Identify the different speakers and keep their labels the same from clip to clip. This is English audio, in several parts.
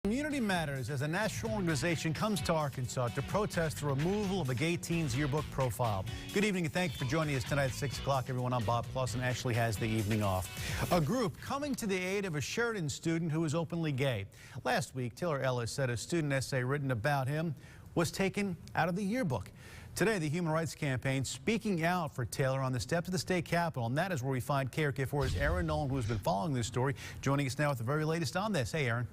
Speaker 1: Community Matters as a national organization comes to Arkansas to protest the removal of a gay teen's yearbook profile. Good evening and thank you for joining us tonight at 6 o'clock. Everyone, I'm Bob Clausen. Ashley has the evening off. A group coming to the aid of a Sheridan student who is openly gay. Last week, Taylor Ellis said a student essay written about him was taken out of the yearbook. Today, the Human Rights Campaign speaking out for Taylor on the steps of the state capitol, and that is where we find KARK4's Aaron Nolan, who has been following this story, joining us now with the very latest on this. Hey, Aaron.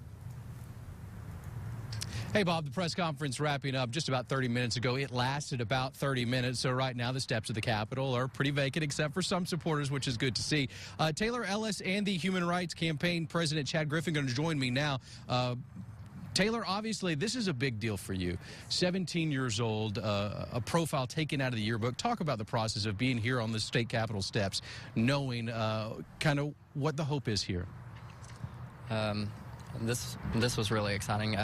Speaker 2: Hey, Bob, the press conference wrapping up just about 30 minutes ago. It lasted about 30 minutes, so right now the steps of the Capitol are pretty vacant except for some supporters, which is good to see. Taylor Ellis and the Human Rights Campaign President Chad Griffin going to join me now. Taylor, obviously, this is a big deal for you. 17 years old, a profile taken out of the yearbook. Talk about the process of being here on the state capitol steps, knowing kind of what the hope is here.
Speaker 3: This was really exciting.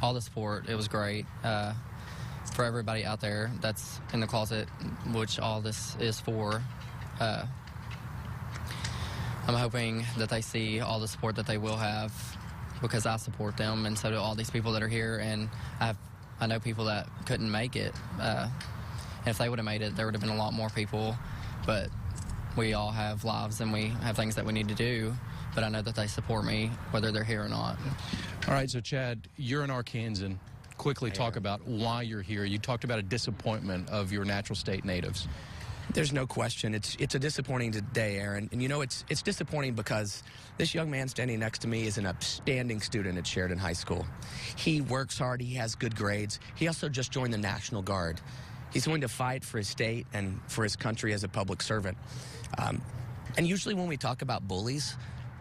Speaker 3: All the support, it was great. For everybody out there that's in the closet, which all this is for, I'm hoping that they see all the support that they will have, because I support them, and so do all these people that are here. And I know people that couldn't make it. And if they would have made it, there would have been a lot more people. But we all have lives and we have things that we need to do. But I know that they support me, whether they're here or not.
Speaker 2: All right, so Chad, you're an Arkansan. Quickly talk about why you're here. You talked about a disappointment of your natural state natives.
Speaker 4: There's no question. It's a disappointing day, Aaron. And you know, it's disappointing because this young man standing next to me is an upstanding student at Sheridan High School. He works hard. He has good grades. He also just joined the National Guard. He's going to fight for his state and for his country as a public servant. And usually when we talk about bullies,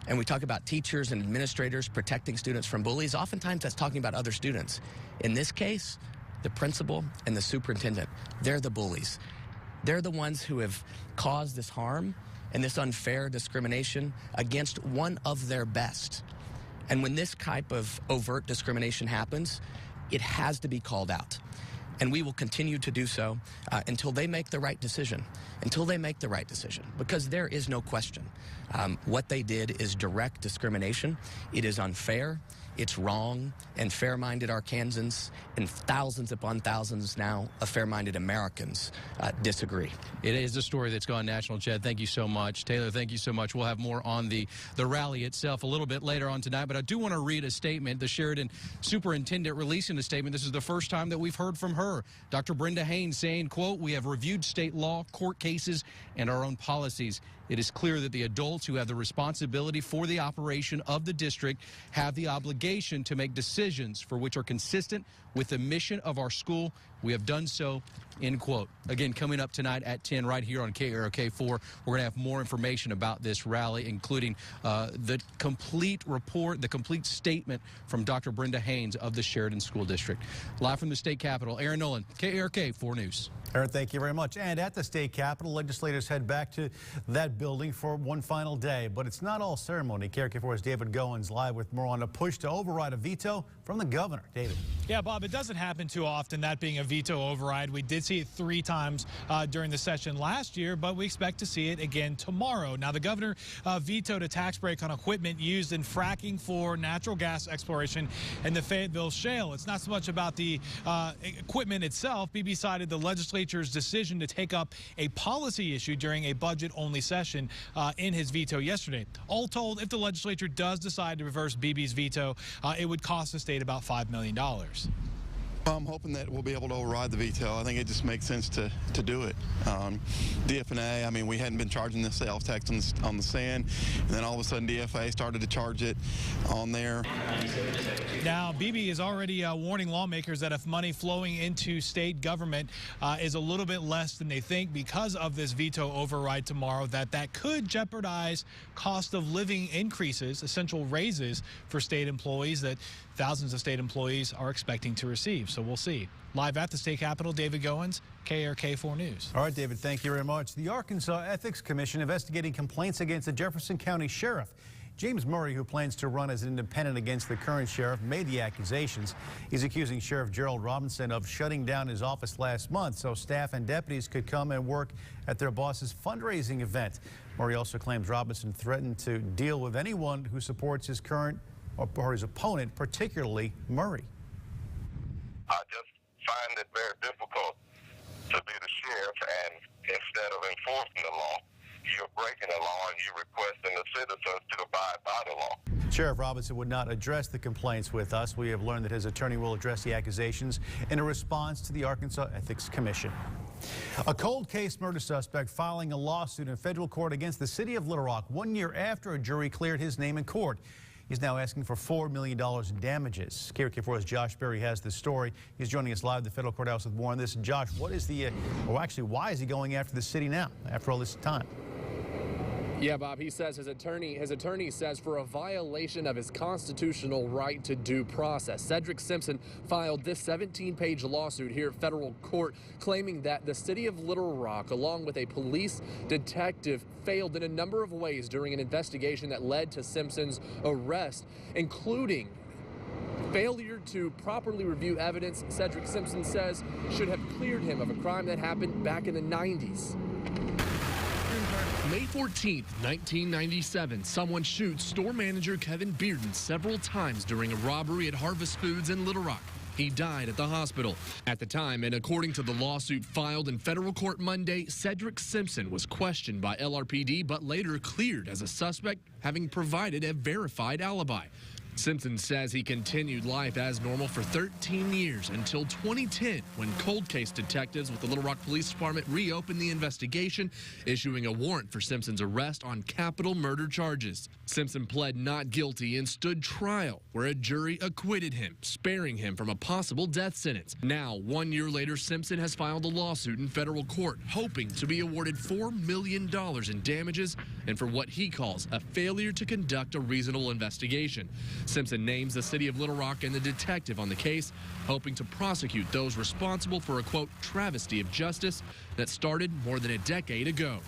Speaker 4: and we talk about teachers and administrators protecting students from bullies, oftentimes that's talking about other students. In this case, the principal and the superintendent, they're the bullies. They're the ones who have caused this harm and this unfair discrimination against one of their best. And when this type of overt discrimination happens, it has to be called out. And we will continue to do so until they make the right decision. Until they make the right decision. Because there is no question. What they did is direct discrimination. It is unfair. It's wrong. And fair-minded Arkansans and thousands upon thousands now of fair-minded Americans disagree.
Speaker 2: It is a story that's gone national, Chad. Thank you so much. Taylor, thank you so much. We'll have more on the rally itself a little bit later on tonight. But I do want to read a statement. The Sheridan superintendent releasing a statement. This is the first time that we've heard from her. Dr. Brenda Haynes saying, quote, "We have reviewed state law, court cases, and our own policies. It is clear that the adults who have the responsibility for the operation of the district have the obligation to make decisions for which are consistent with the mission of our school. We have done so," end quote. Again, coming up tonight at 10 right here on KARK4, we're going to have more information about this rally, including the complete report, the complete statement from Dr. Brenda Haynes of the Sheridan School District. Live from the state capitol, Aaron Nolan, KARK4 News.
Speaker 1: Aaron, thank you very much. And at the state capitol, legislators head back to that building for one final day. But it's not all ceremony. KARK4's David Goins live with more on a push to override a veto from the governor. David.
Speaker 5: Yeah, Bob, it doesn't happen too often, that being a veto override. We did see it 3 times during the session last year, but we expect to see it again tomorrow. Now, the governor vetoed a tax break on equipment used in fracking for natural gas exploration in the Fayetteville Shale. It's not so much about the equipment itself. BB cited the legislature's decision to take up a policy issue during a budget-only session in his veto yesterday. All told, if the legislature does decide to reverse BB's veto, it would cost the state about $5 million.
Speaker 6: I'm hoping that we'll be able to override the veto. I think it just makes sense to do it. DFA, I mean, we hadn't been charging the sales tax on the sand, and then all of a sudden DFA started to charge it on there.
Speaker 5: Now, BB is already warning lawmakers that if money flowing into state government is a little bit less than they think because of this veto override tomorrow, that could jeopardize cost of living increases, essential raises for state employees that thousands of state employees are expecting to receive. So we'll see. Live at the state capitol, David Goins, KARK4 News.
Speaker 1: All right, David, thank you very much. The Arkansas Ethics Commission investigating complaints against the Jefferson County Sheriff. James Murray, who plans to run as an independent against the current sheriff, made the accusations. He's accusing Sheriff Gerald Robinson of shutting down his office last month so staff and deputies could come and work at their boss's fundraising event. Murray also claims Robinson threatened to deal with anyone who supports his current or his opponent, particularly Murray.
Speaker 7: I just find it very difficult to be the sheriff, and instead of enforcing the law, you're breaking the law and you're requesting the citizens to abide by the law.
Speaker 1: Sheriff Robinson would not address the complaints with us. We have learned that his attorney will address the accusations in a response to the Arkansas Ethics Commission. A cold case murder suspect filing a lawsuit in federal court against the city of Little Rock 1 year after a jury cleared his name in court. He's now asking for $4 million in damages. KARK4's Josh Berry has this story. He's joining us live at the federal courthouse with more on this. Josh, what is the, why is he going after the city now after all this time?
Speaker 8: Yeah, Bob, he says his attorney says for a violation of his constitutional right to due process. Cedric Simpson filed this 17-page lawsuit here at federal court claiming that the city of Little Rock, along with a police detective, failed in a number of ways during an investigation that led to Simpson's arrest, including failure to properly review evidence Cedric Simpson says should have cleared him of a crime that happened back in the 90s. May 14th, 1997, someone shoots store manager Kevin Bearden several times during a robbery at Harvest Foods in Little Rock. He died at the hospital. At the time, and according to the lawsuit filed in federal court Monday, Cedric Simpson was questioned by LRPD but later cleared as a suspect, having provided a verified alibi. Simpson says he continued life as normal for 13 years until 2010, when cold case detectives with the Little Rock Police Department reopened the investigation, issuing a warrant for Simpson's arrest on capital murder charges. Simpson pled not guilty and stood trial, where a jury acquitted him, sparing him from a possible death sentence. Now, 1 year later, Simpson has filed a lawsuit in federal court, hoping to be awarded $4 million in damages and for what he calls a failure to conduct a reasonable investigation. Simpson names the city of Little Rock and the detective on the case, hoping to prosecute those responsible for a, quote, travesty of justice that started more than a decade ago.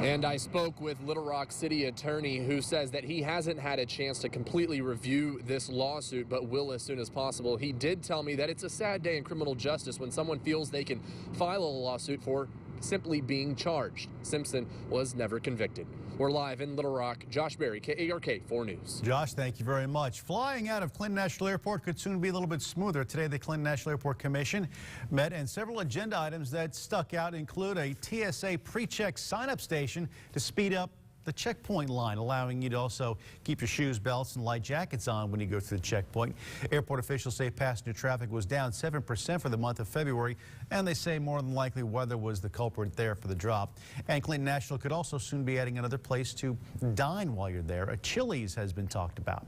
Speaker 8: And I spoke with Little Rock City Attorney, who says that he hasn't had a chance to completely review this lawsuit, but will as soon as possible. He did tell me that it's a sad day in criminal justice when someone feels they can file a lawsuit for simply being charged. Simpson was never convicted. We're live in Little Rock. Josh Berry, KARK 4 News.
Speaker 1: Josh, thank you very much. Flying out of Clinton National Airport could soon be a little bit smoother. Today, the Clinton National Airport Commission met, and several agenda items that stuck out include a TSA pre-check sign-up station to speed up the checkpoint line, allowing you to also keep your shoes, belts, and light jackets on when you go through the checkpoint. Airport officials say passenger traffic was down 7% for the month of February, and they say more than likely weather was the culprit there for the drop. And Clinton National could also soon be adding another place to dine while you're there. A Chili's has been talked about.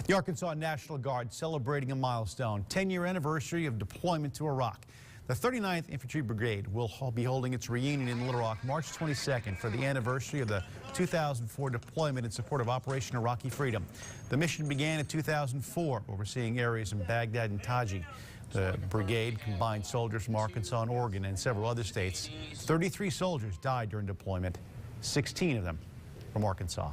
Speaker 1: The Arkansas National Guard celebrating a milestone, 10-year anniversary of deployment to Iraq. The 39th Infantry Brigade will be holding its reunion in Little Rock March 22nd for the anniversary of the 2004 deployment in support of Operation Iraqi Freedom. The mission began in 2004, overseeing areas in Baghdad and Taji. The brigade combined soldiers from Arkansas and Oregon and several other states. 33 soldiers died during deployment, 16 of them from Arkansas.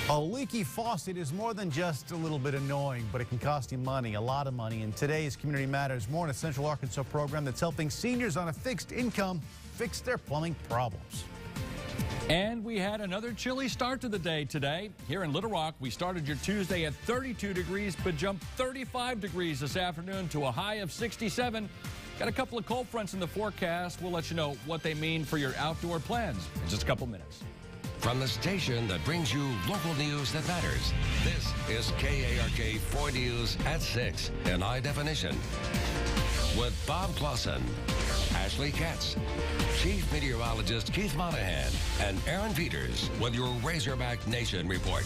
Speaker 1: A leaky faucet is more than just a little bit annoying, but it can cost you money, a lot of money. And today's Community Matters, more on a Central Arkansas program that's helping seniors on a fixed income fix their plumbing problems.
Speaker 9: And we had another chilly start to the day today. Here in Little Rock, we started your Tuesday at 32 degrees, but jumped 35 degrees this afternoon to a high of 67. Got a couple of cold fronts in the forecast. We'll let you know what they mean for your outdoor plans in just a couple minutes.
Speaker 10: From the station that brings you local news that matters, this is KARK 4 News at 6 in high definition. With Bob Clausen, Ashley Katz, Chief Meteorologist Keith Monahan, and Aaron Peters with your Razorback Nation report.